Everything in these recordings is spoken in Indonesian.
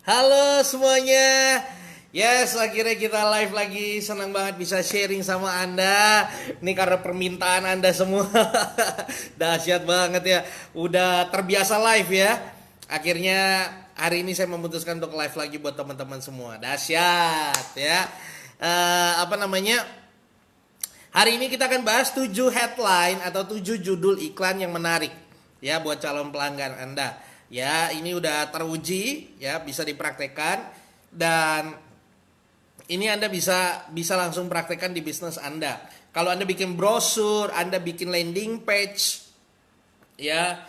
Halo semuanya. Yes, akhirnya kita live lagi. Senang banget bisa sharing sama Anda. Ini karena permintaan Anda semua. Dahsyat banget ya. Udah terbiasa live ya. Akhirnya hari ini saya memutuskan untuk live lagi buat teman-teman semua. Dahsyat ya. Apa namanya? Hari ini kita akan bahas 7 headline atau 7 judul iklan yang menarik ya buat calon pelanggan Anda. Ya, ini udah teruji ya, bisa dipraktekkan dan ini Anda bisa langsung praktekkan di bisnis Anda. Kalau Anda bikin brosur, Anda bikin landing page ya,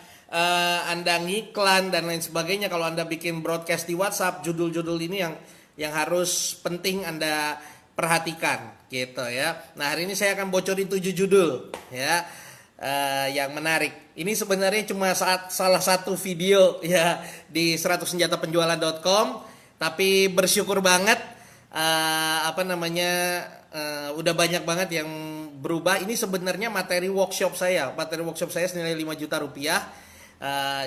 Anda ngiklan dan lain sebagainya. Kalau Anda bikin broadcast di WhatsApp, judul-judul ini yang harus penting Anda perhatikan gitu ya. Nah, hari ini saya akan bocorin 7 judul ya, yang menarik. Ini sebenarnya cuma salah satu video ya di 100senjatapenjualan.com, tapi bersyukur banget udah banyak banget yang berubah. Ini sebenarnya materi workshop saya. Materi workshop saya senilai 5 juta rupiah.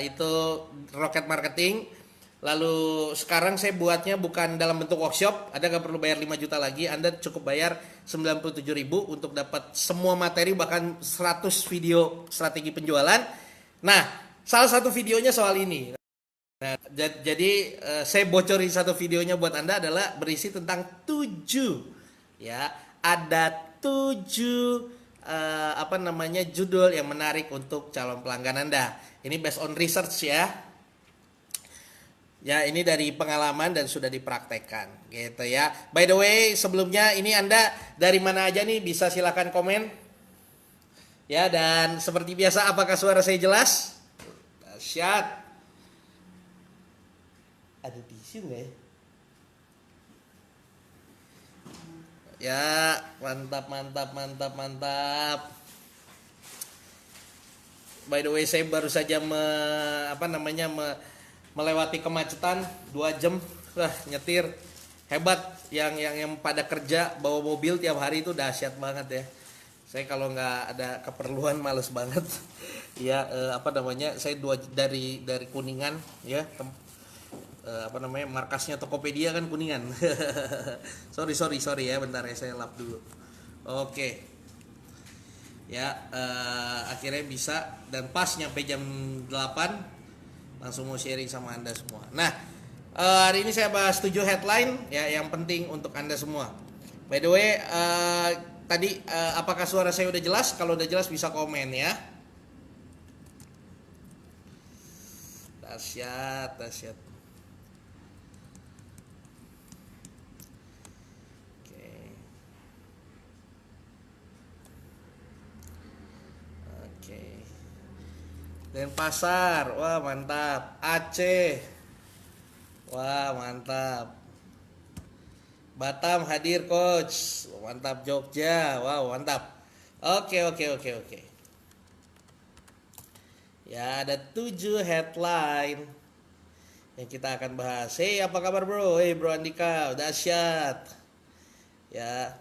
Itu Rocket Marketing. Lalu sekarang saya buatnya bukan dalam bentuk workshop. Anda gak perlu bayar 5 juta lagi. Anda cukup bayar 97.000 untuk dapat semua materi, bahkan 100 video strategi penjualan. Nah, salah satu videonya soal ini. Nah, jadi saya bocorin satu videonya buat Anda adalah berisi tentang 7 ya, ada 7 judul yang menarik untuk calon pelanggan Anda. Ini based on research ya. Ya, ini dari pengalaman dan sudah dipraktekkan gitu ya. By the way, sebelumnya ini Anda dari mana aja nih, bisa silakan komen. Ya, dan seperti biasa, apakah suara saya jelas? Dahsyat. Ada tisu nggak ya? Ya, mantap. By the way, saya baru saja melewati kemacetan 2 jam. Nyetir hebat. Yang pada kerja bawa mobil tiap hari itu dahsyat banget ya. Saya kalau nggak ada keperluan males banget. Ya, saya dari Kuningan ya. Markasnya Tokopedia kan Kuningan. sorry ya, bentar ya, saya lap dulu. Oke. Ya, akhirnya bisa dan pas nyampe jam 8 langsung mau sharing sama Anda semua. Nah, hari ini saya bahas 7 headline ya yang penting untuk Anda semua. By the way, tadi apakah suara saya udah jelas? Kalau udah jelas bisa komen ya. Dahsyat. Oke. Denpasar, wah mantap. Aceh, wah mantap. Batam hadir coach, mantap. Jogja, wow mantap. Oke. Ya, ada 7 headline yang kita akan bahas. Hey, apa kabar bro? Hey bro Andika, dahsyat. Ya,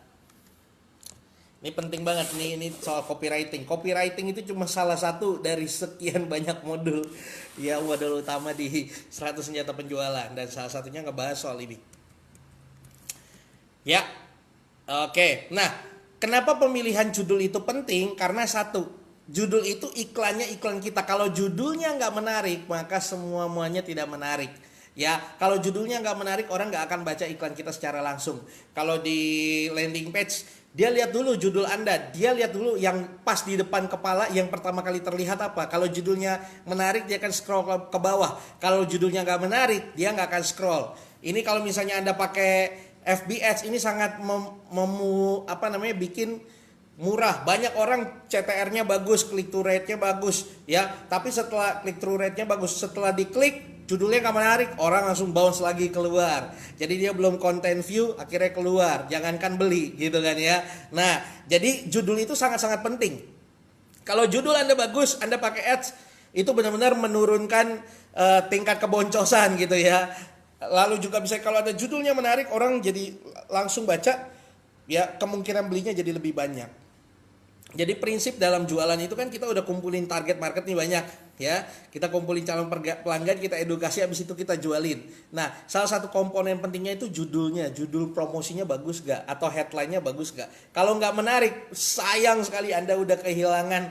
ini penting banget nih, ini soal copywriting. Copywriting itu cuma salah satu dari sekian banyak modul ya, modul utama di 100 senjata penjualan, dan salah satunya ngebahas soal ini. Ya, oke. Nah, kenapa pemilihan judul itu penting? Karena satu, judul itu iklannya iklan kita. Kalau judulnya nggak menarik, maka semuanya tidak menarik. Ya, kalau judulnya nggak menarik, orang nggak akan baca iklan kita secara langsung. Kalau di landing page, dia lihat dulu judul Anda, dia lihat dulu yang pas di depan kepala, yang pertama kali terlihat apa. Kalau judulnya menarik, dia akan scroll ke bawah. Kalau judulnya nggak menarik, dia nggak akan scroll. Ini kalau misalnya Anda pakai FB Ads, ini sangat bikin murah. Banyak orang CTR-nya bagus, click through rate-nya bagus ya, tapi setelah click through rate-nya bagus, setelah diklik judulnya nggak menarik, orang langsung bounce lagi keluar. Jadi dia belum konten view, akhirnya keluar, jangankan beli gitu kan ya. Nah, jadi judul itu sangat-sangat penting. Kalau judul Anda bagus, Anda pakai ads, itu benar-benar menurunkan tingkat keboncosan gitu ya. Lalu juga bisa kalau ada judulnya menarik, orang jadi langsung baca ya, kemungkinan belinya jadi lebih banyak. Jadi prinsip dalam jualan itu kan kita udah kumpulin target market nih banyak. ya. Kita kumpulin calon pelanggan, kita edukasi, habis itu kita jualin. Nah, salah satu komponen pentingnya itu judulnya, judul promosinya bagus gak, atau headline-nya bagus gak. Kalau nggak menarik, sayang sekali Anda udah kehilangan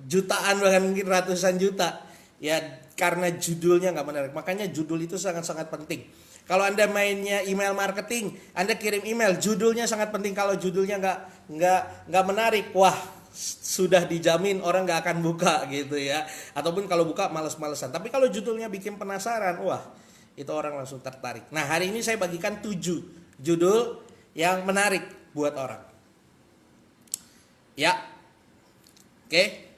jutaan, bahkan mungkin ratusan juta, ya karena judulnya nggak menarik. Makanya judul itu sangat-sangat penting. Kalau Anda mainnya email marketing, Anda kirim email, judulnya sangat penting. Kalau judulnya nggak menarik, wah sudah dijamin orang nggak akan buka gitu ya. Ataupun kalau buka males-malesan. Tapi kalau judulnya bikin penasaran, wah itu orang langsung tertarik. Nah, hari ini saya bagikan 7 judul yang menarik buat orang. Ya, oke.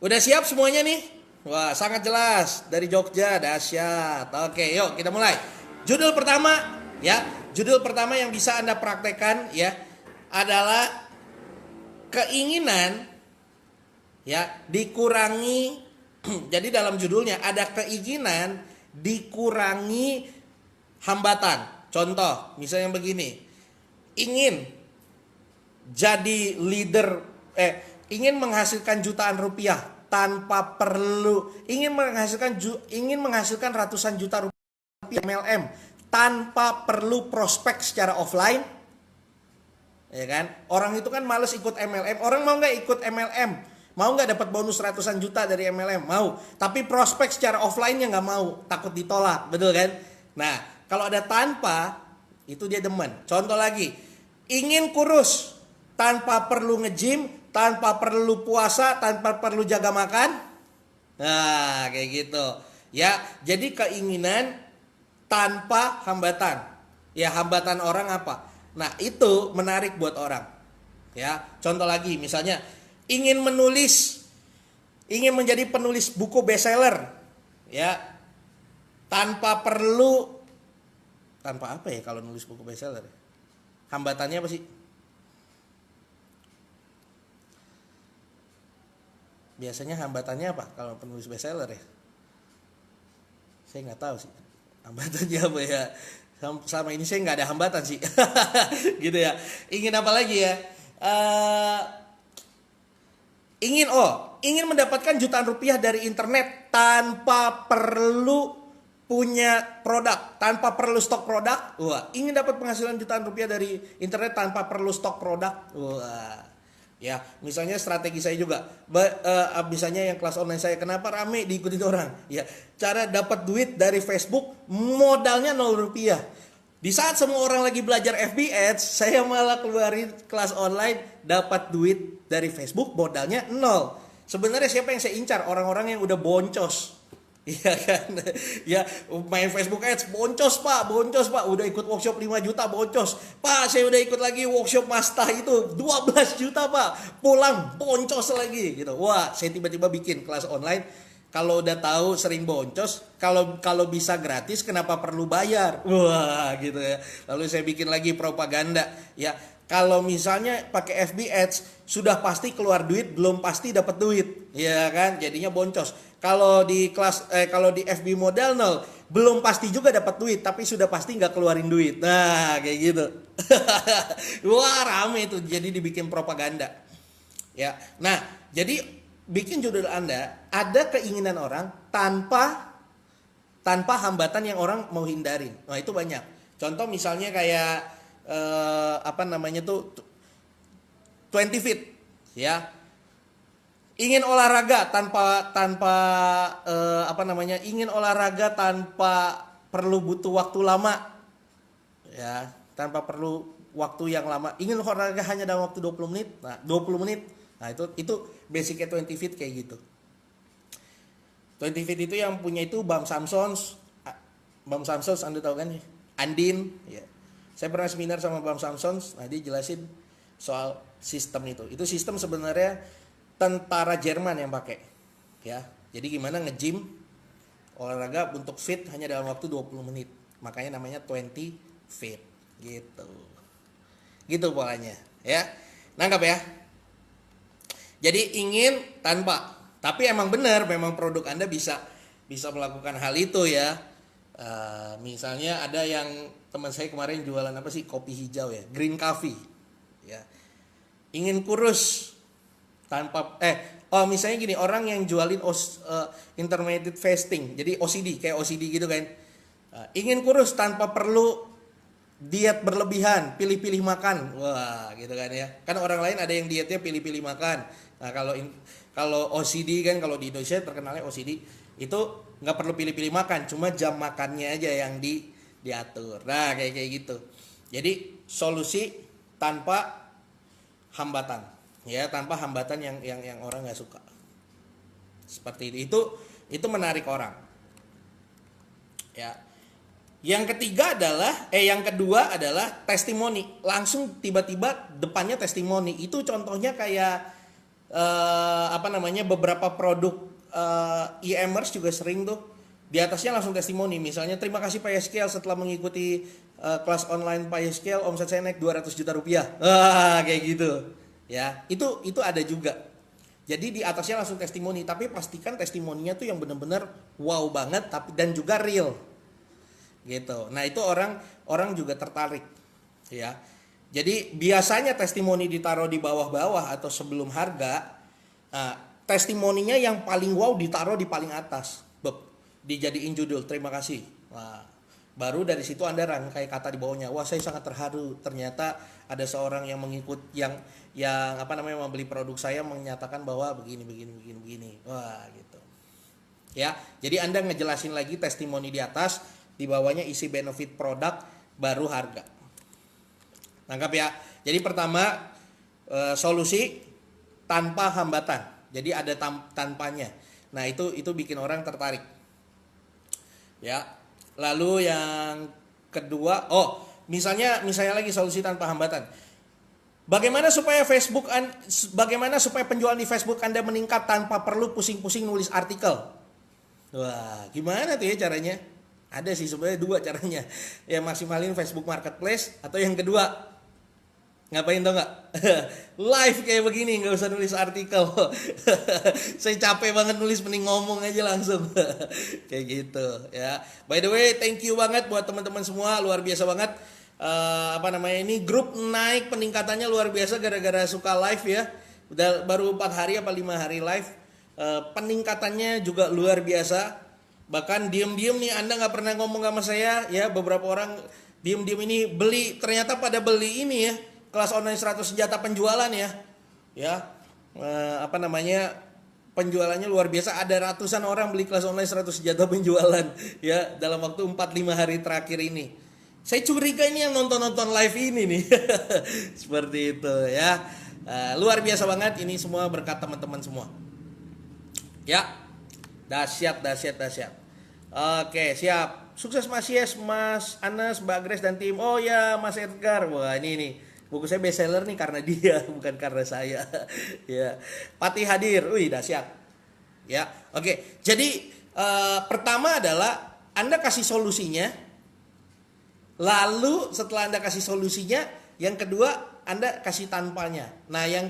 Udah siap semuanya nih? Wah, sangat jelas dari Jogja, dahsyat. Oke, yuk kita mulai. Judul pertama, ya. Judul pertama yang bisa Anda praktekkan ya adalah keinginan ya dikurangi. Jadi dalam judulnya ada keinginan dikurangi hambatan. Contoh, misalnya begini. Ingin jadi leader ingin menghasilkan jutaan rupiah tanpa perlu ingin menghasilkan ratusan juta rupiah MLM tanpa perlu prospek secara offline, ya kan? Orang itu kan males ikut MLM. Orang mau nggak ikut MLM? Mau nggak dapat bonus ratusan juta dari MLM? Mau. Tapi prospek secara offline-nya nggak mau, takut ditolak, betul kan? Nah, kalau ada tanpa, itu dia demen. Contoh lagi, ingin kurus tanpa perlu nge-gym, tanpa perlu puasa, tanpa perlu jaga makan. Nah, kayak gitu. Ya, jadi keinginan tanpa hambatan. Ya, hambatan orang apa? Nah, itu menarik buat orang. Ya, contoh lagi misalnya ingin menjadi penulis buku bestseller. Ya. Tanpa apa ya kalau nulis buku bestseller? Hambatannya apa sih? Biasanya hambatannya apa kalau penulis bestseller ya? Saya nggak tahu sih hambatannya apa ya. Selama ini saya nggak ada hambatan sih. Gitu ya. Ingin apa lagi ya? Ingin mendapatkan jutaan rupiah dari internet tanpa perlu punya produk, tanpa perlu stok produk. Wah, ingin dapat penghasilan jutaan rupiah dari internet tanpa perlu stok produk. Wah. Ya, misalnya strategi saya juga, misalnya yang kelas online saya kenapa rame diikutin orang? Ya, cara dapat duit dari Facebook modalnya 0 rupiah. Di saat semua orang lagi belajar FB Ads, saya malah keluarin kelas online dapat duit dari Facebook modalnya 0. Sebenarnya siapa yang saya incar? Orang-orang yang udah boncos. Iya kan, ya main Facebook Ads boncos pak, udah ikut workshop 5 juta boncos, pak saya udah ikut lagi workshop Masta itu 12 juta pak, pulang boncos lagi gitu. Wah, saya tiba-tiba bikin kelas online. Kalau udah tahu sering boncos, kalau bisa gratis kenapa perlu bayar? Wah gitu ya. Lalu saya bikin lagi propaganda ya. Kalau misalnya pakai FB Ads sudah pasti keluar duit, belum pasti dapat duit, ya kan? Jadinya boncos. Kalau di FB modal 0, belum pasti juga dapat duit, tapi sudah pasti nggak keluarin duit. Nah, kayak gitu. Wah, rame itu. Jadi dibikin propaganda. Ya. Nah, jadi bikin judul Anda ada keinginan orang tanpa hambatan yang orang mau hindarin. Nah, itu banyak. Contoh misalnya kayak 20 feet ya, ingin olahraga ingin olahraga tanpa perlu butuh waktu lama ya, tanpa perlu waktu yang lama, ingin olahraga hanya dalam waktu 20 menit. Nah, 20 menit. Nah, itu basicnya 20 feet kayak gitu. 20 feet itu yang punya itu Bam Samsons Anda tahu kan ya? Andin ya. Saya pernah seminar sama Bam Samsons, nah dia jelasin soal sistem itu. Itu sistem sebenarnya tentara Jerman yang pakai. Ya. Jadi gimana nge-gym olahraga untuk fit hanya dalam waktu 20 menit. Makanya namanya 20 fit gitu. Gitu polanya, ya. Nangkap ya? Jadi ingin tanpa. Tapi emang benar, memang produk Anda bisa melakukan hal itu ya. Misalnya ada yang teman saya kemarin jualan apa sih, kopi hijau ya, green coffee ya. Ingin kurus Oh, misalnya gini, orang yang jualin intermittent fasting, jadi OCD, kayak OCD gitu kan. Ingin kurus tanpa perlu diet berlebihan, pilih-pilih makan. Wah, gitu kan ya. Kan orang lain ada yang dietnya pilih-pilih makan. Nah, kalau OCD kan, kalau di Indonesia terkenalnya OCD, itu nggak perlu pilih-pilih makan, cuma jam makannya aja yang diatur. Nah, kayak kayak gitu. Jadi solusi tanpa hambatan, ya, tanpa hambatan yang orang nggak suka. Seperti itu menarik orang. Ya. Yang kedua adalah testimoni. Langsung tiba-tiba depannya testimoni. Itu contohnya kayak beberapa produk e-commerce juga sering tuh. Di atasnya langsung testimoni. Misalnya, terima kasih Pak Yeskel, setelah mengikuti kelas online Pak Yeskel, omset saya naik 200 juta rupiah. Kayak gitu. Ya, itu ada juga. Jadi di atasnya langsung testimoni, tapi pastikan testimoninya tuh yang benar-benar wow banget dan juga real. Gitu. Nah, itu orang juga tertarik, ya. Jadi biasanya testimoni ditaruh di bawah-bawah atau sebelum harga. Nah, testimoninya yang paling wow ditaruh di paling atas. Dijadiin judul, terima kasih. Nah, baru dari situ Anda rangkai kata di bawahnya. Wah, saya sangat terharu. Ternyata ada seorang yang membeli produk saya menyatakan bahwa begini. Wah, gitu. Ya, jadi Anda ngejelasin lagi testimoni di atas, di bawahnya isi benefit produk, baru harga. Nangkap ya? Jadi pertama, solusi tanpa hambatan. Jadi ada tanpanya. Nah, itu bikin orang tertarik. Ya. Lalu yang kedua, misalnya lagi solusi tanpa hambatan. Bagaimana supaya penjualan di Facebook Anda meningkat tanpa perlu pusing-pusing nulis artikel? Wah, gimana tuh ya caranya? Ada sih sebenarnya dua caranya. Ya, maksimalin Facebook Marketplace, atau yang kedua, ngapain tau nggak? Live kayak begini, nggak usah nulis artikel. Saya capek banget nulis, mending ngomong aja langsung. Kayak gitu ya. By the way, thank you banget buat teman-teman semua, luar biasa banget. Ini grup naik peningkatannya luar biasa gara-gara suka live ya. Udah baru 4 hari apa 5 hari live. Peningkatannya juga luar biasa. Bahkan diem-diem nih, Anda nggak pernah ngomong sama saya ya. Beberapa orang diem-diem ini beli, ternyata pada beli ini ya, kelas online 100 senjata penjualan ya. Ya. Penjualannya luar biasa. Ada ratusan orang beli kelas online 100 senjata penjualan ya dalam waktu 4-5 hari terakhir ini. Saya curiga ini yang nonton live ini nih. Seperti itu ya. Luar biasa banget, ini semua berkat teman-teman semua. Ya. Dahsyat. Oke, siap. Sukses Mas Yes, Mas Anas, Mbak Grace dan tim. Oh ya, Mas Edgar. Wah, ini nih. Buku saya bestseller nih karena dia, bukan karena saya. Ya. Pati hadir. Wih, dahsyat. Ya. Oke. Jadi pertama adalah Anda kasih solusinya. Lalu setelah Anda kasih solusinya, yang kedua Anda kasih tanpanya. Nah, yang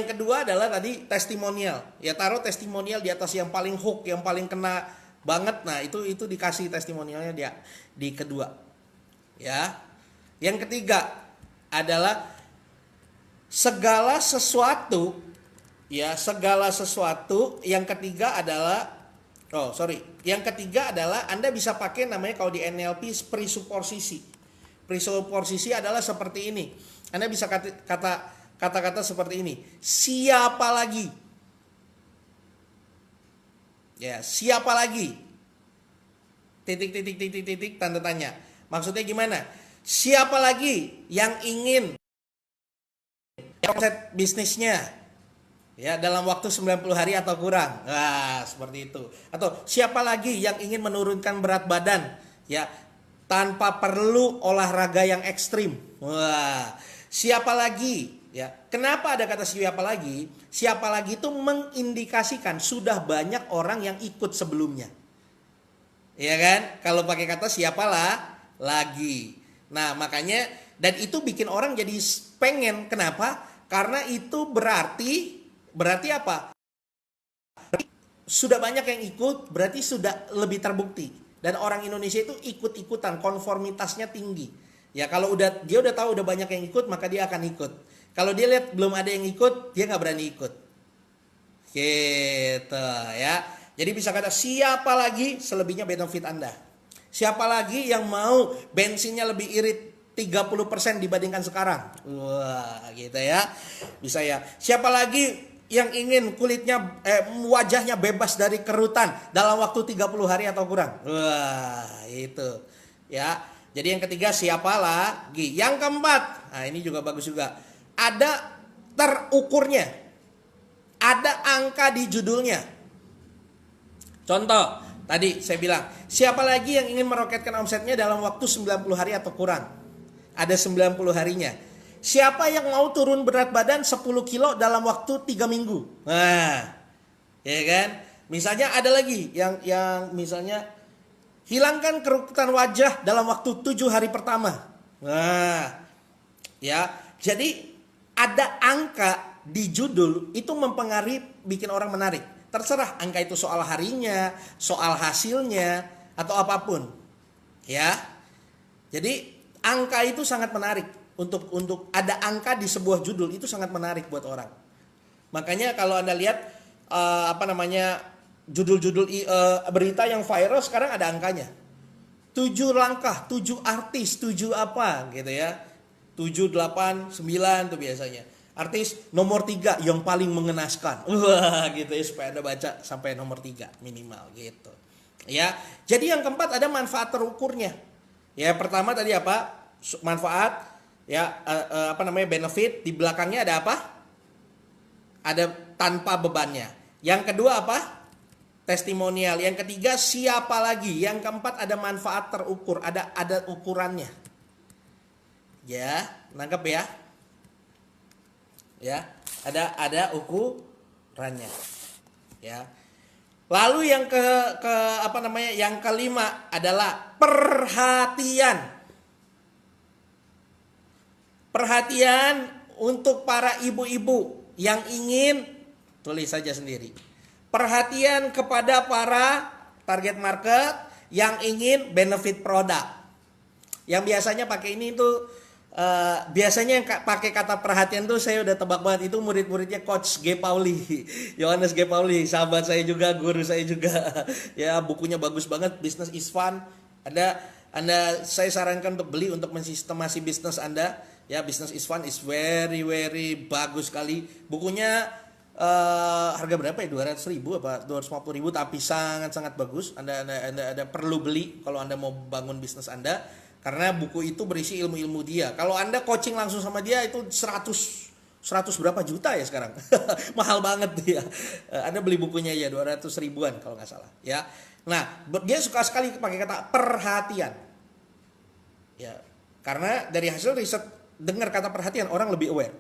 kedua adalah tadi testimonial. Ya, taruh testimonial di atas yang paling hook, yang paling kena banget. Nah, itu dikasih testimonialnya dia di kedua. Ya. Yang ketiga adalah segala sesuatu. Yang ketiga adalah Yang ketiga adalah Anda bisa pakai namanya kalau di NLP presupposisi. Presupposisi adalah seperti ini. Anda bisa kata-kata seperti ini. Siapa lagi? Ya, siapa lagi? Titik tanda tanya. Maksudnya gimana? Siapa lagi yang ingin omset bisnisnya ya dalam waktu 90 hari atau kurang? Nah, seperti itu. Atau siapa lagi yang ingin menurunkan berat badan ya tanpa perlu olahraga yang ekstrim? Wah, siapa lagi ya? Kenapa ada kata siapa lagi? Siapa lagi itu mengindikasikan sudah banyak orang yang ikut sebelumnya. Ya kan? Kalau pakai kata siapalah lagi. Nah, makanya dan itu bikin orang jadi pengen. Kenapa? Karena itu berarti apa? Sudah banyak yang ikut, berarti sudah lebih terbukti. Dan orang Indonesia itu ikut-ikutan, konformitasnya tinggi. Ya, kalau dia udah tahu udah banyak yang ikut, maka dia akan ikut. Kalau dia lihat belum ada yang ikut, dia nggak berani ikut. Gitu ya. Jadi bisa kata siapa lagi selebihnya benefit Anda. Siapa lagi yang mau bensinnya lebih irit 30% dibandingkan sekarang. Wah, gitu ya. Bisa ya. Siapa lagi yang ingin kulitnya wajahnya bebas dari kerutan dalam waktu 30 hari atau kurang. Wah, itu. Ya. Jadi yang ketiga siapa lagi? Yang keempat. Nah, ini juga bagus juga. Ada terukurnya. Ada angka di judulnya. Contoh, tadi saya bilang, siapa lagi yang ingin meroketkan omsetnya dalam waktu 90 hari atau kurang? Ada 90 harinya. Siapa yang mau turun berat badan 10 kilo dalam waktu 3 minggu? Nah, ya kan? Misalnya ada lagi yang misalnya hilangkan kerutan wajah dalam waktu 7 hari pertama. Nah, ya. Jadi ada angka di judul itu mempengaruhi bikin orang menarik. Terserah angka itu soal harinya, soal hasilnya, atau apapun. Ya. Jadi angka itu sangat menarik. Untuk ada angka di sebuah judul itu sangat menarik buat orang. Makanya kalau Anda lihat judul-judul berita yang viral sekarang ada angkanya. 7 langkah, 7 artis, 7 apa gitu ya. 7, 8, 9 tuh biasanya. Artis nomor 3 yang paling mengenaskan. Wah, gitu ya, supaya Anda baca sampai nomor 3 minimal gitu. Ya. Jadi yang keempat ada manfaat terukurnya. Ya, pertama tadi apa? Manfaat ya benefit, di belakangnya ada apa? Ada tanpa bebannya. Yang kedua apa? Testimonial. Yang ketiga siapa lagi? Yang keempat ada manfaat terukur, ada ukurannya. Ya, nangkep ya? Ya, ada ukurannya. Ya. Lalu yang yang kelima adalah perhatian. Perhatian untuk para ibu-ibu yang ingin, tulis saja sendiri. Perhatian kepada para target market yang ingin benefit produk. Yang biasanya pakai ini tuh biasanya yang pakai kata perhatian tuh saya udah tebak banget, itu murid-muridnya Coach G. Pauli, Yohanes G. Pauli, sahabat saya juga, guru saya juga. Ya, bukunya bagus banget, Business is Fun. Saya sarankan untuk beli untuk mensistemasi bisnis Anda. Ya, Business is Fun is very very bagus sekali. Bukunya harga berapa ya? 200.000 apa 250.000, tapi sangat-sangat bagus. Anda perlu beli kalau Anda mau bangun bisnis Anda. Karena buku itu berisi ilmu-ilmu dia. Kalau Anda coaching langsung sama dia itu 100 berapa juta ya sekarang. Mahal banget dia. Anda beli bukunya ya 200 ribuan kalau nggak salah. Ya. Nah, dia suka sekali pakai kata perhatian. Ya. Karena dari hasil riset dengar kata perhatian orang lebih aware.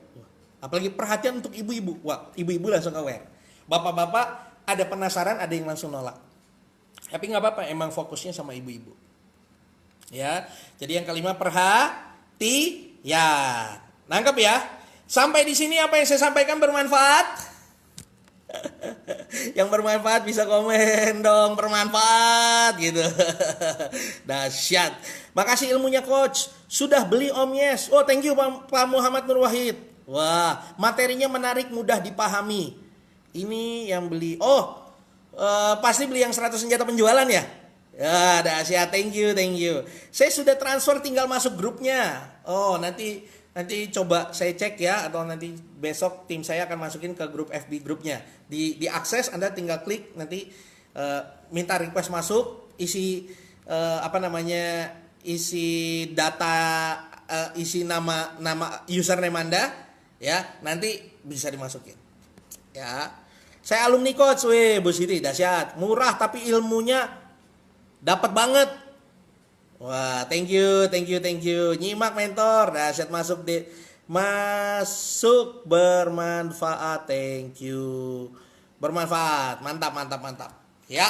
Apalagi perhatian untuk ibu-ibu. Wah, ibu-ibu langsung aware. Bapak-bapak ada penasaran, ada yang langsung nolak. Tapi nggak apa-apa, emang fokusnya sama ibu-ibu. Ya, jadi yang kelima perhatian. Nangkep ya? Sampai di sini apa yang saya sampaikan bermanfaat? Yang bermanfaat bisa komen dong, bermanfaat gitu. Dahsyat. Makasih ilmunya coach. Sudah beli Om Yes. Oh, thank you Pak Muhammad Nur Wahid. Wah, materinya menarik, mudah dipahami. Ini yang beli. Pasti beli yang 100 senjata penjualan ya? Ya, dahsyat, thank you. Saya sudah transfer, tinggal masuk grupnya. Oh, nanti coba saya cek ya, atau nanti besok tim saya akan masukin ke grup FB grupnya. Diakses, Anda tinggal klik, nanti minta request masuk, isi isi data, isi nama username Anda, ya, nanti bisa dimasukin. Ya, saya alumni coach, Bu Siti, dahsyat, murah tapi ilmunya dapat banget. Wah, thank you. Nyimak mentor, dahsyat, masuk bermanfaat. Thank you. Bermanfaat. Mantap. Ya.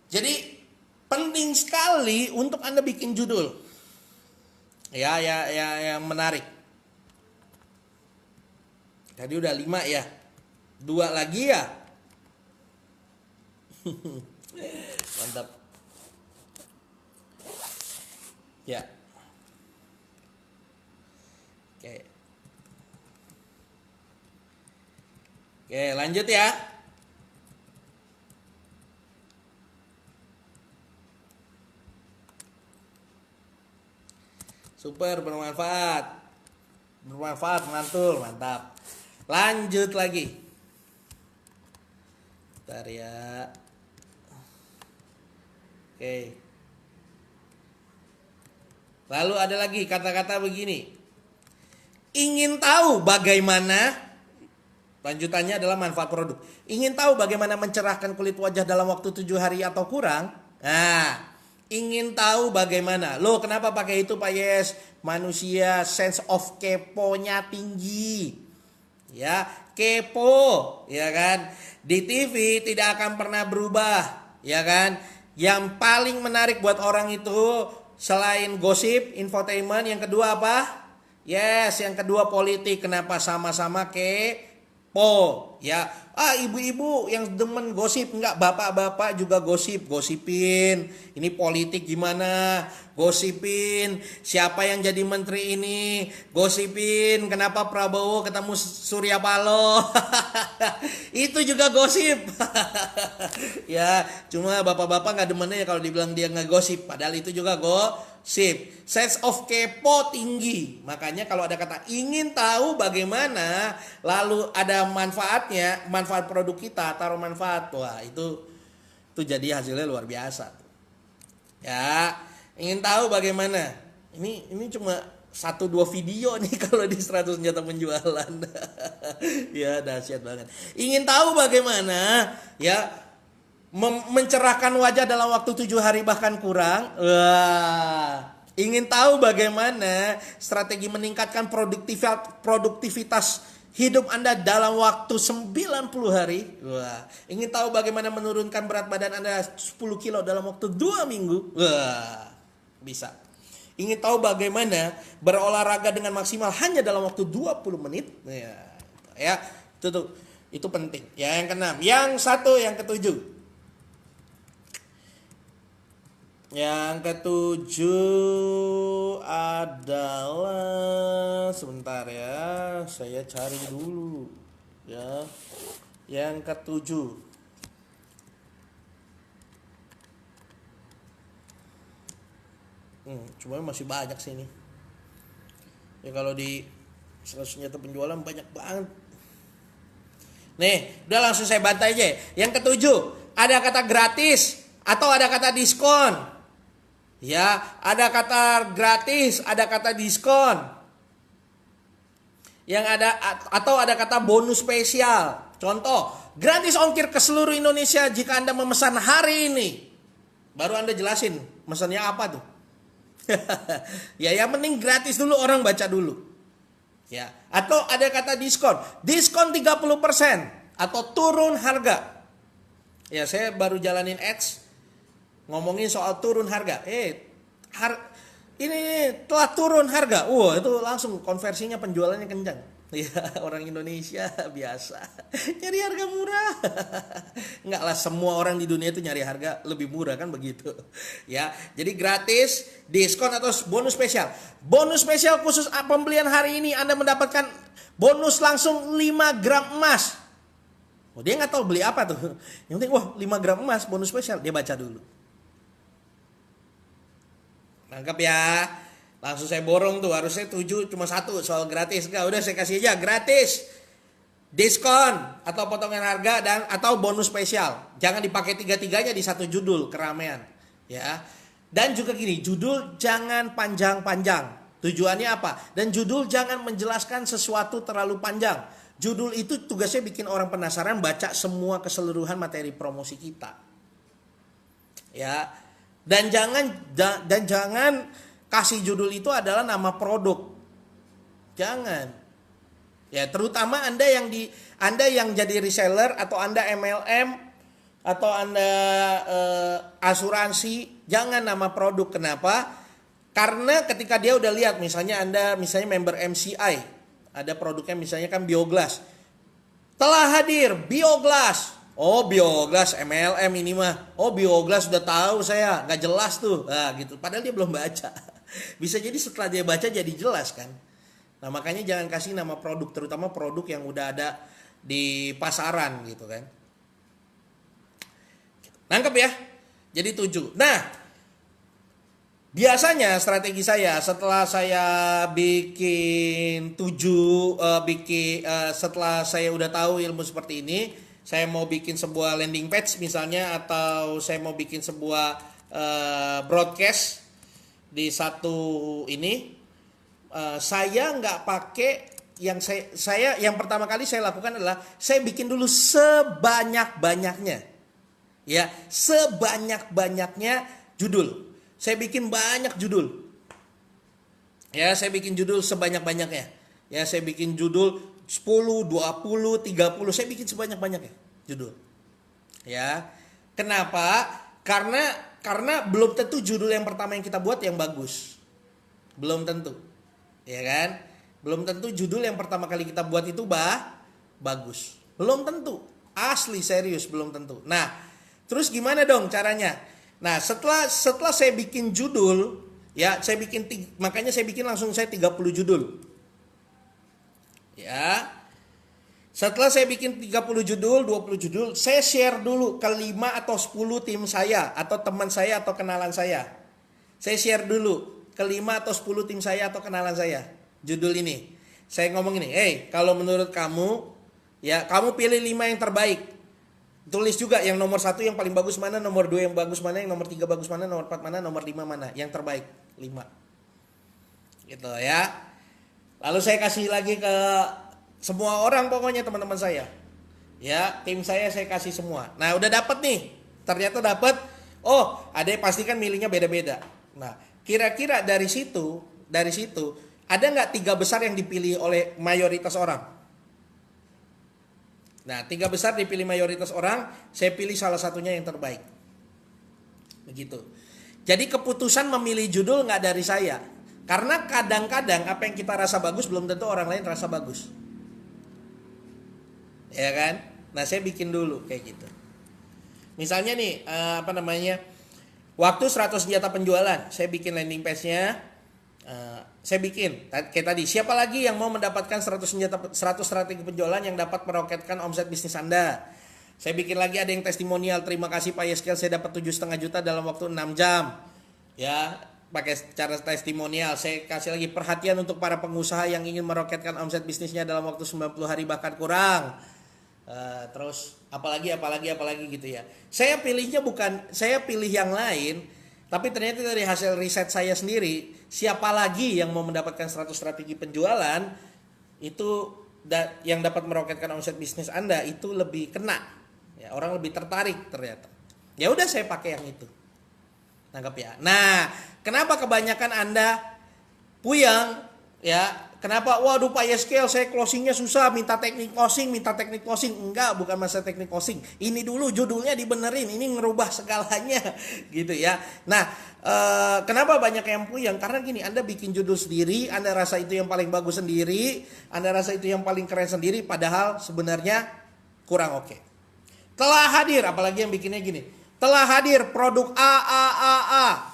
Jadi penting sekali untuk Anda bikin judul. Ya, yang menarik. Tadi udah 5 ya. 2 lagi ya. Mantap. Ya. Oke. Oke, lanjut ya. Super, bermanfaat. Bermanfaat, mantul, mantap. Lanjut lagi. Bentar ya. Oke. Lalu ada lagi kata-kata begini. Ingin tahu bagaimana, lanjutannya adalah manfaat produk. Ingin tahu bagaimana mencerahkan kulit wajah dalam waktu 7 hari atau kurang? Nah, ingin tahu bagaimana. Loh, kenapa pakai itu Pak Yes? Manusia sense of keponya tinggi. Ya, kepo, ya kan? Di TV tidak akan pernah berubah, ya kan? Yang paling menarik buat orang itu selain gosip, infotainment, yang kedua apa? Yes, yang kedua politik. Kenapa sama-sama kepo? Ya, ibu-ibu yang demen gosip, enggak bapak-bapak juga gosipin. Ini politik gimana? Gosipin siapa yang jadi menteri ini, gosipin kenapa Prabowo ketemu Surya Paloh. Itu juga gosip. Ya, cuma bapak-bapak nggak demennya kalau dibilang dia nggak gosip, padahal itu juga gosip. Sense of kepo tinggi. Makanya kalau ada kata ingin tahu bagaimana, lalu ada manfaatnya, manfaat produk kita, taruh manfaat, wah itu jadi hasilnya luar biasa. Ya, ingin tahu bagaimana? Ini cuma 1-2 video nih kalau di 100 senjata penjualan. Ya, dahsyat banget. Ingin tahu bagaimana ya mencerahkan wajah dalam waktu 7 hari bahkan kurang? Wah. Ingin tahu bagaimana strategi meningkatkan produktivitas hidup Anda dalam waktu 90 hari? Wah. Ingin tahu bagaimana menurunkan berat badan Anda 10 kilo dalam waktu 2 minggu? Wah. Bisa. Ingin tahu bagaimana berolahraga dengan maksimal hanya dalam waktu 20 menit? Ya, itu penting. Ya, yang keenam. Yang ketujuh. Yang ketujuh adalah, sebentar ya, saya cari dulu ya. Yang ketujuh. Cuma masih banyak sih ini. Ya kalau di 100 senjata penjualan banyak banget. Nih, udah langsung saya bantai aja. Yang ketujuh, ada kata gratis atau ada kata diskon. Ya, ada kata gratis, ada kata diskon. Yang ada atau ada kata bonus spesial. Contoh, gratis ongkir ke seluruh Indonesia jika Anda memesan hari ini. Baru Anda jelasin mesennya apa tuh. Ya, yang penting gratis dulu, orang baca dulu. Ya, atau ada kata diskon. Diskon 30% atau turun harga. Ya, saya baru jalanin ads ngomongin soal turun harga. Ini telah turun harga. Itu langsung konversinya, penjualannya kencang. Ya, orang Indonesia biasa nyari harga murah. Enggak lah, semua orang di dunia itu nyari harga lebih murah, kan begitu. Ya, jadi gratis, diskon atau bonus spesial. Bonus spesial khusus pembelian hari ini Anda mendapatkan bonus langsung 5 gram emas. Dia nggak tahu beli apa tuh. Yang penting 5 gram emas bonus spesial, dia baca dulu. Nangkep ya. Langsung saya borong tuh, harusnya 7 cuma 1 soal gratis. Enggak, udah saya kasih aja gratis, diskon atau potongan harga dan atau bonus spesial. Jangan dipakai tiga-tiganya di satu judul, keramaian ya. Dan juga gini, judul jangan panjang-panjang. Tujuannya apa? Dan judul jangan menjelaskan sesuatu terlalu panjang. Judul itu tugasnya bikin orang penasaran, baca semua keseluruhan materi promosi kita. Ya. Dan jangan kasih judul itu adalah nama produk. Jangan. Ya, terutama Anda yang jadi reseller atau Anda MLM atau Anda asuransi, jangan nama produk. Kenapa? Karena ketika dia udah lihat, misalnya Anda member MCI, ada produknya misalnya kan Bioglass. Telah hadir Bioglass. Oh, Bioglass MLM ini mah. Oh, Bioglass udah tahu saya, nggak jelas tuh. Nah, gitu. Padahal dia belum baca. Bisa jadi setelah dia baca jadi jelas kan. Nah, makanya jangan kasih nama produk, terutama produk yang udah ada di pasaran gitu kan. Nangkep ya? Jadi 7. Nah, biasanya strategi saya setelah saya bikin 7, setelah saya udah tahu ilmu seperti ini, saya mau bikin sebuah landing page misalnya, atau saya mau bikin sebuah broadcast di satu ini, saya nggak pakai yang saya yang pertama kali saya lakukan adalah saya bikin dulu sebanyak-banyaknya. Ya, sebanyak-banyaknya judul. Saya bikin banyak judul. Ya, saya bikin judul sebanyak-banyaknya. Ya, saya bikin judul 10, 20, 30, saya bikin sebanyak-banyaknya judul. Ya. Kenapa? Karena belum tentu judul yang pertama yang kita buat yang bagus. Belum tentu. Ya kan? Belum tentu judul yang pertama kali kita buat itu bagus. Belum tentu. Asli serius belum tentu. Nah, terus gimana dong caranya? Nah, setelah saya bikin judul, ya, makanya saya bikin langsung saya 30 judul. Ya. Setelah saya bikin 30 judul, 20 judul, saya share dulu ke 5 atau 10 tim saya atau teman saya atau kenalan saya. Saya share dulu ke 5 atau 10 tim saya atau kenalan saya judul ini. Saya ngomong ini, "Hey, kalau menurut kamu, ya, kamu pilih 5 yang terbaik. Tulis juga yang nomor 1 yang paling bagus mana, nomor 2 yang bagus mana, yang nomor 3 bagus mana, nomor 4 mana, nomor 5 mana, yang terbaik 5." Gitu ya. Lalu saya kasih lagi ke semua orang, pokoknya teman-teman saya. Ya, tim saya kasih semua. Nah, udah dapat nih. Ternyata dapat. Oh, ada yang pasti kan milihnya beda-beda. Nah, kira-kira dari situ ada nggak 3 besar yang dipilih oleh mayoritas orang? Nah, 3 besar dipilih mayoritas orang, saya pilih salah satunya yang terbaik. Begitu. Jadi keputusan memilih judul nggak dari saya. Karena kadang-kadang apa yang kita rasa bagus belum tentu orang lain rasa bagus. Ya kan? Nah, saya bikin dulu kayak gitu. Misalnya nih, waktu 100 senjata penjualan, saya bikin landing page-nya. Saya bikin kayak tadi, siapa lagi yang mau mendapatkan 100 strategi penjualan yang dapat meroketkan omset bisnis Anda. Saya bikin lagi ada yang testimonial, terima kasih Pak Yeskel, saya dapat 7,5 juta dalam waktu 6 jam. Ya, pakai cara testimonial. Saya kasih lagi perhatian untuk para pengusaha yang ingin meroketkan omset bisnisnya dalam waktu 90 hari bahkan kurang. Terus apalagi gitu ya. Saya pilih yang lain, tapi ternyata dari hasil riset saya sendiri, siapa lagi yang mau mendapatkan 100 strategi penjualan itu yang dapat meroketkan omset bisnis Anda itu lebih kena. Ya, orang lebih tertarik ternyata. Ya udah, saya pakai yang itu. Nangkep ya. Nah, kenapa kebanyakan Anda puyeng? Ya, kenapa? Waduh Pak Yeskel, saya closingnya susah, minta teknik closing. Enggak, bukan masa teknik closing. Ini dulu judulnya dibenerin, ini ngerubah segalanya gitu ya. Nah, kenapa banyak yang puyeng? Karena gini, Anda bikin judul sendiri, Anda rasa itu yang paling bagus sendiri, Anda rasa itu yang paling keren sendiri, padahal sebenarnya kurang oke. Telah hadir, apalagi yang bikinnya gini, telah hadir produk A.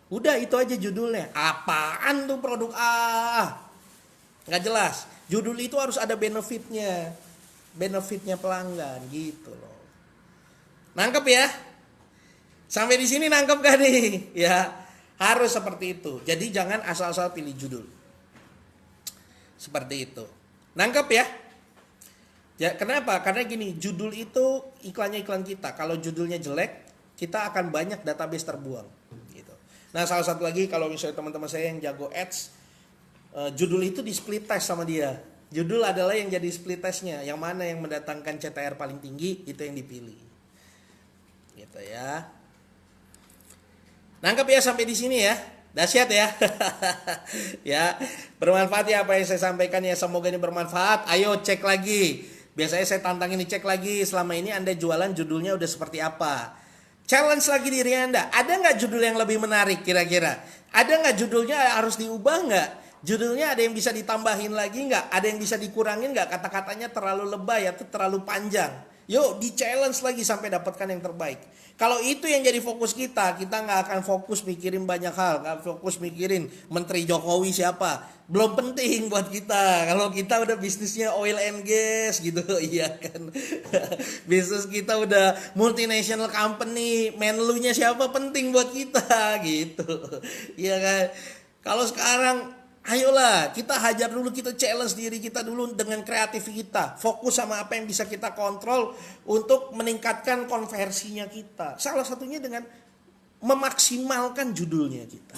Udah itu aja judulnya. Apaan tuh produk A? Nggak jelas. Judul itu harus ada benefitnya. Benefitnya pelanggan gitu loh. Nangkep ya? Sampai di sini nangkep gak nih? Ya, harus seperti itu. Jadi jangan asal-asal pilih judul. Seperti itu. Nangkep ya? Ya, kenapa? Karena gini, judul itu iklannya iklan kita. Kalau judulnya jelek, kita akan banyak database terbuang. Nah, salah satu lagi kalau misalnya teman-teman saya yang jago ads, judul itu di split test sama dia. Judul adalah yang jadi split testnya. Yang mana yang mendatangkan CTR paling tinggi, itu yang dipilih. Gitu ya. Nangkep ya sampai di sini ya. Dahsyat ya. Ya, bermanfaat ya apa yang saya sampaikan ya. Semoga ini bermanfaat. Ayo cek lagi. Biasanya saya tantangin cek lagi. Selama ini Anda jualan judulnya udah seperti apa. Challenge lagi diri Anda. Ada nggak judul yang lebih menarik kira-kira? Ada nggak judulnya harus diubah nggak? Judulnya ada yang bisa ditambahin lagi nggak? Ada yang bisa dikurangin nggak? Kata-katanya terlalu lebay atau terlalu panjang? Yuk di challenge lagi sampai dapatkan yang terbaik. Kalau itu yang jadi fokus kita nggak akan fokus mikirin banyak hal, nggak fokus mikirin Menteri Jokowi siapa, belum penting buat kita. Kalau kita udah bisnisnya oil and gas gitu, iya kan. Bisnis kita udah multinational company, menlunya siapa penting buat kita gitu, iya kan. Kalau sekarang ayolah kita hajar dulu, kita challenge diri kita dulu dengan kreatif kita. Fokus sama apa yang bisa kita kontrol untuk meningkatkan konversinya kita. Salah satunya dengan memaksimalkan judulnya kita.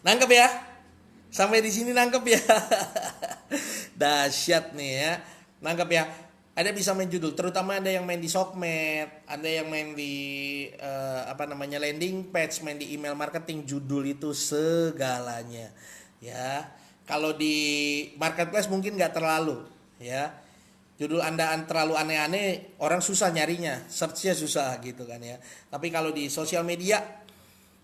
Nangkep ya? Sampai di sini nangkep ya? Dahsyat nih ya. Nangkep ya? Ada bisa main judul, terutama ada yang main di sokmed, ada yang main di landing page, main di email marketing. Judul itu segalanya, ya. Kalau di marketplace mungkin nggak terlalu, ya. Judul Anda terlalu aneh-aneh, orang susah nyarinya, searchnya susah gitu kan ya. Tapi kalau di sosial media,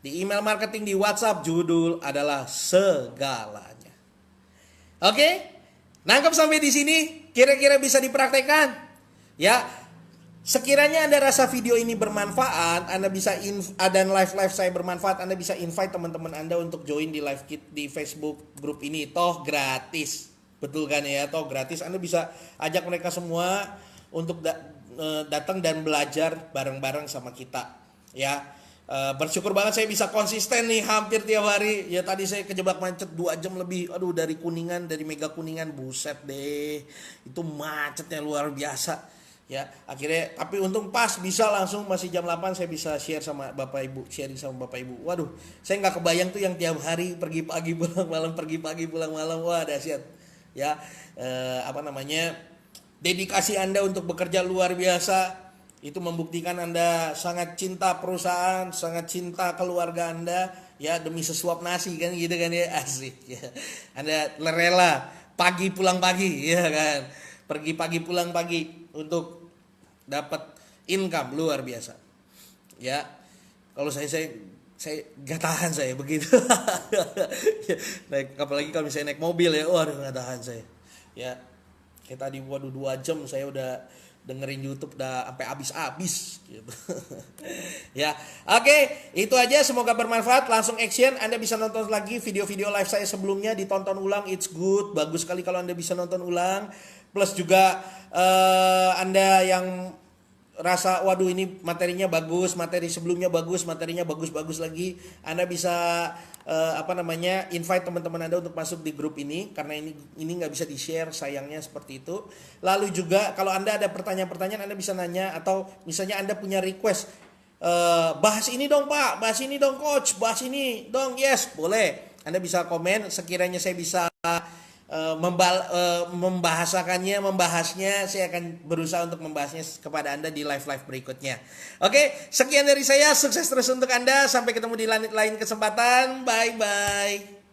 di email marketing, di WhatsApp, judul adalah segalanya. Oke? Nangkep sampai di sini? Kira-kira bisa dipraktekkan? Ya, sekiranya Anda rasa video ini bermanfaat, Anda bisa dan live saya bermanfaat, Anda bisa invite teman-teman Anda untuk join di live kit di Facebook grup ini. Toh gratis. Betul kan ya? Toh gratis. Anda bisa ajak mereka semua untuk datang dan belajar bareng-bareng sama kita. Ya. Bersyukur banget saya bisa konsisten nih hampir tiap hari. Ya tadi saya kejebak macet 2 jam lebih. Aduh, dari Kuningan, dari Mega Kuningan, buset deh. Itu macetnya luar biasa. Ya, akhirnya tapi untung pas bisa langsung masih jam 8 saya bisa share sama Bapak Ibu, sharing sama Bapak Ibu. Waduh, saya nggak kebayang tuh yang tiap hari pergi pagi pulang malam, pergi pagi pulang malam. Wah, dahsyat. Ya, dedikasi Anda untuk bekerja luar biasa. Itu membuktikan Anda sangat cinta perusahaan, sangat cinta keluarga Anda, ya demi sesuap nasi kan gitu kan ya, asik ya. Anda rela pagi pulang pagi ya kan. Pergi pagi pulang pagi untuk dapat income luar biasa. Ya. Kalau saya gak tahan saya begitu. Apalagi kalau misalnya naik mobil ya, waduh gak tahan saya. Ya. Kayak tadi 2 jam saya udah dengerin YouTube udah sampai habis gitu. Ya. Oke, itu aja, semoga bermanfaat. Langsung action, Anda bisa nonton lagi video-video live saya sebelumnya, ditonton ulang, it's good. Bagus sekali kalau Anda bisa nonton ulang. Plus juga Anda yang rasa waduh ini materinya bagus, materi sebelumnya bagus, materinya bagus lagi, Anda bisa invite teman-teman Anda untuk masuk di grup ini, karena ini nggak bisa di-share, sayangnya seperti itu. Lalu juga kalau Anda ada pertanyaan-pertanyaan, Anda bisa nanya, atau misalnya Anda punya request, bahas ini dong Pak, bahas ini dong Coach, bahas ini dong, yes, boleh. Anda bisa komen, sekiranya saya bisa membahasnya, saya akan berusaha untuk membahasnya kepada Anda di live berikutnya. Oke, sekian dari saya, sukses terus untuk Anda, sampai ketemu di lain kesempatan, bye bye.